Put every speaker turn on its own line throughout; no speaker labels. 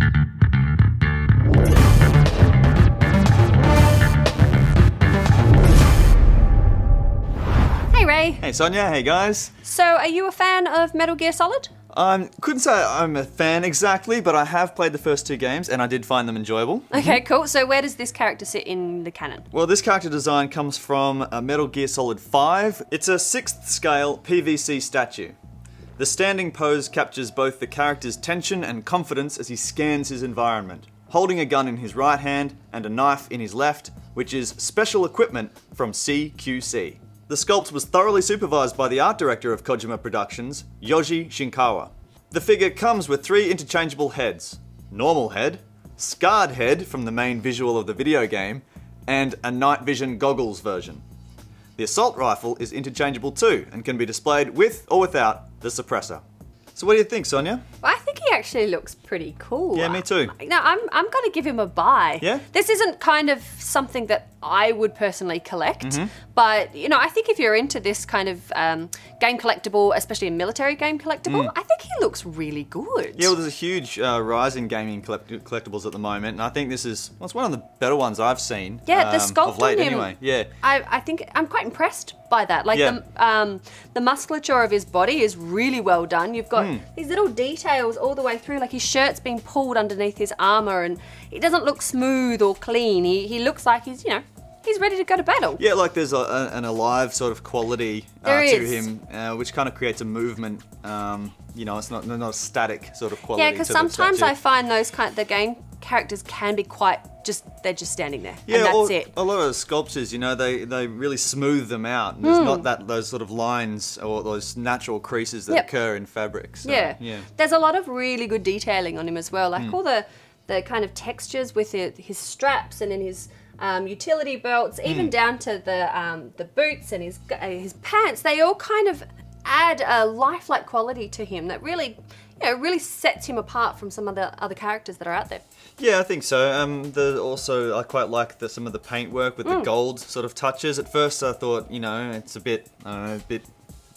Hey Ray.
Hey Sonya, hey guys.
So, are you a fan of Metal Gear Solid?
Couldn't say I'm a fan exactly, but I have played the first two games and I did find them enjoyable.
Okay, cool. So where does this character sit in the canon?
Well, this character design comes from Metal Gear Solid 5. It's a 6th scale PVC statue. The standing pose captures both the character's tension and confidence as he scans his environment, holding a gun in his right hand and a knife in his left, which is special equipment from CQC. The sculpt was thoroughly supervised by the art director of Kojima Productions, Yoji Shinkawa. The figure comes with 3 interchangeable heads: normal head, scarred head from the main visual of the video game, and a night vision goggles version. The assault rifle is interchangeable too, and can be displayed with or without the suppressor. So what do you think, Sonya?
I think he actually looks pretty cool.
Yeah, me too.
No, I'm gonna give him a buy.
Yeah?
This isn't kind of something that I would personally collect, but you know, I think if you're into this kind of game collectible, especially a military game collectible, I think he looks really good.
Yeah, well, there's a huge rise in gaming collectibles at the moment, and I think this is, well, it's one of the better ones I've seen.
Yeah, the sculpt
of late
on him,
anyway. Yeah.
I think I'm quite impressed by that. Like
Yeah.
the musculature of his body is really well done. You've got these little details all the way through, like his shirt's being pulled underneath his armor, and it doesn't look smooth or clean. He looks like he's, you know, he's ready to go to battle.
Yeah, like there's an alive sort of quality to him, which kind of creates a movement. You know, it's not a static sort of quality.
Yeah, because sometimes I find the game characters can be quite they're just standing there,
yeah,
and that's it.
A lot of sculptures, you know, they really smooth them out. And there's not those sort of lines or those natural creases that occur in fabric. So,
yeah, there's a lot of really good detailing on him as well. Like all the kind of textures with his straps and in his utility belts, even down to the boots and his pants. They all kind of add a lifelike quality to him that really, you know, really sets him apart from some of the other characters that are out there.
Yeah, I think so. Also, I quite like some of the paintwork with the gold sort of touches. At first, I thought, you know, it's a bit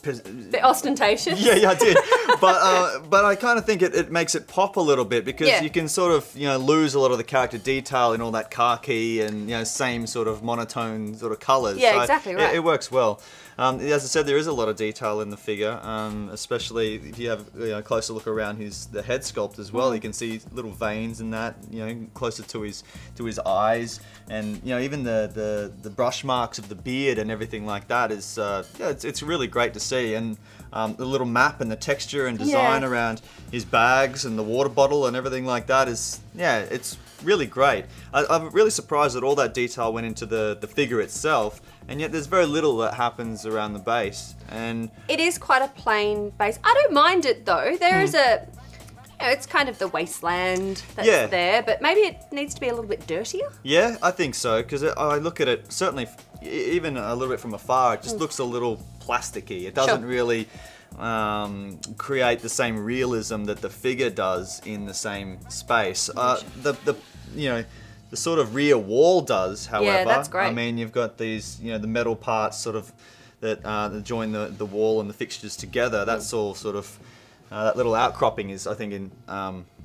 Bit ostentatious.
Yeah, I did. But I kind of think it makes it pop a little bit, because you can sort of, you know, lose a lot of the character detail in all that khaki and, you know, same sort of monotone sort of colours.
Yeah,
so
exactly right.
It works well. As I said, there is a lot of detail in the figure, especially if you have, you know, a closer look around the head sculpt as well. You can see little veins in that, you know, closer to his eyes, and, you know, even the brush marks of the beard and everything like that is it's really great to see. And the little map and the texture and design around his bags and the water bottle and everything like that is, yeah, it's really great. I'm really surprised that all that detail went into the figure itself, and yet there's very little that happens around the base. And
it is quite a plain base. I don't mind it though. There is a, you know, it's kind of the wasteland that's there, but maybe it needs to be a little bit dirtier.
Yeah, I think so, because I look at it, certainly even a little bit from afar, it just looks a little plasticky. It doesn't really create the same realism that the figure does in the same space. You know, the sort of rear wall does, however.
Yeah, that's great.
I mean, you've got these, you know, the metal parts sort of that join the wall and the fixtures together. That's all sort of, that little outcropping is, I think, in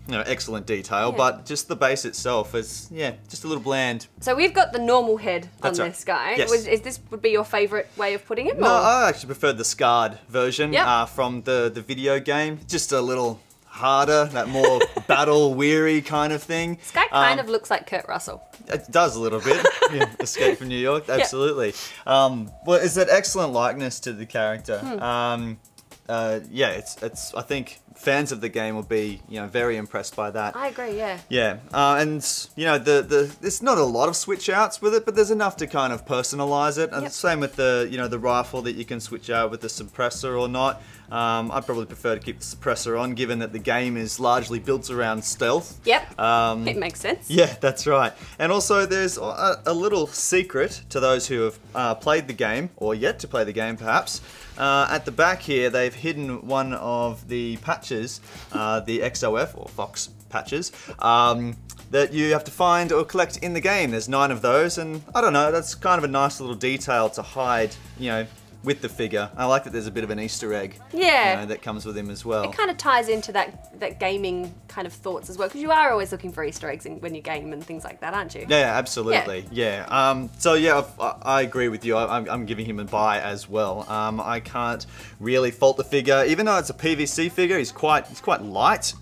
you know, excellent detail, but just the base itself is, just a little bland.
So we've got the normal head on
right.
this guy.
Yes.
Is this would be your favourite way of putting him?
No,
or?
I actually preferred the scarred version from the video game. Just a little harder, that more battle-weary kind of thing.
This guy kind of looks like Kurt Russell.
It does a little bit. Escape from New York, absolutely. Well, it's an excellent likeness to the character. It's. I think fans of the game will be, you know, very impressed by that.
I agree. Yeah.
Yeah, and you know, there's not a lot of switch outs with it, but there's enough to kind of personalize it. And same with the, you know, the rifle that you can switch out with the suppressor or not. I'd probably prefer to keep the suppressor on, given that the game is largely built around stealth.
Yep. It makes sense.
Yeah, that's right. And also, there's a little secret to those who have played the game, or yet to play the game, perhaps. At the back here, they've hidden one of the patches, the XOF, or Fox patches, that you have to find or collect in the game. There's 9 of those, and I don't know, that's kind of a nice little detail to hide, you know, with the figure. I like that there's a bit of an Easter egg,
Yeah.
you know, that comes with him as well.
It kind of ties into that gaming kind of thoughts as well, because you are always looking for Easter eggs when you game and things like that, aren't you?
Yeah, absolutely. Yeah. So yeah, I agree with you. I'm giving him a buy as well. I can't really fault the figure, even though it's a PVC figure. He's quite light.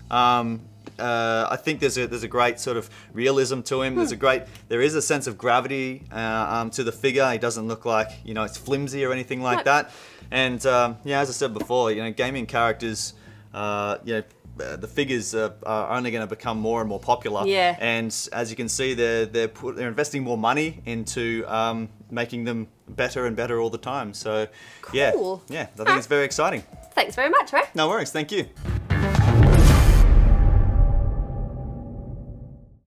I think there's a great sort of realism to him. There is a sense of gravity to the figure. He doesn't look like, you know, it's flimsy or anything like that. And yeah, as I said before, you know, gaming characters, you know, the figures are only going to become more and more popular.
Yeah.
And as you can see, they're investing more money into making them better and better all the time. So
Cool.
yeah, I think it's very exciting.
Thanks very much, Ray.
No worries. Thank you.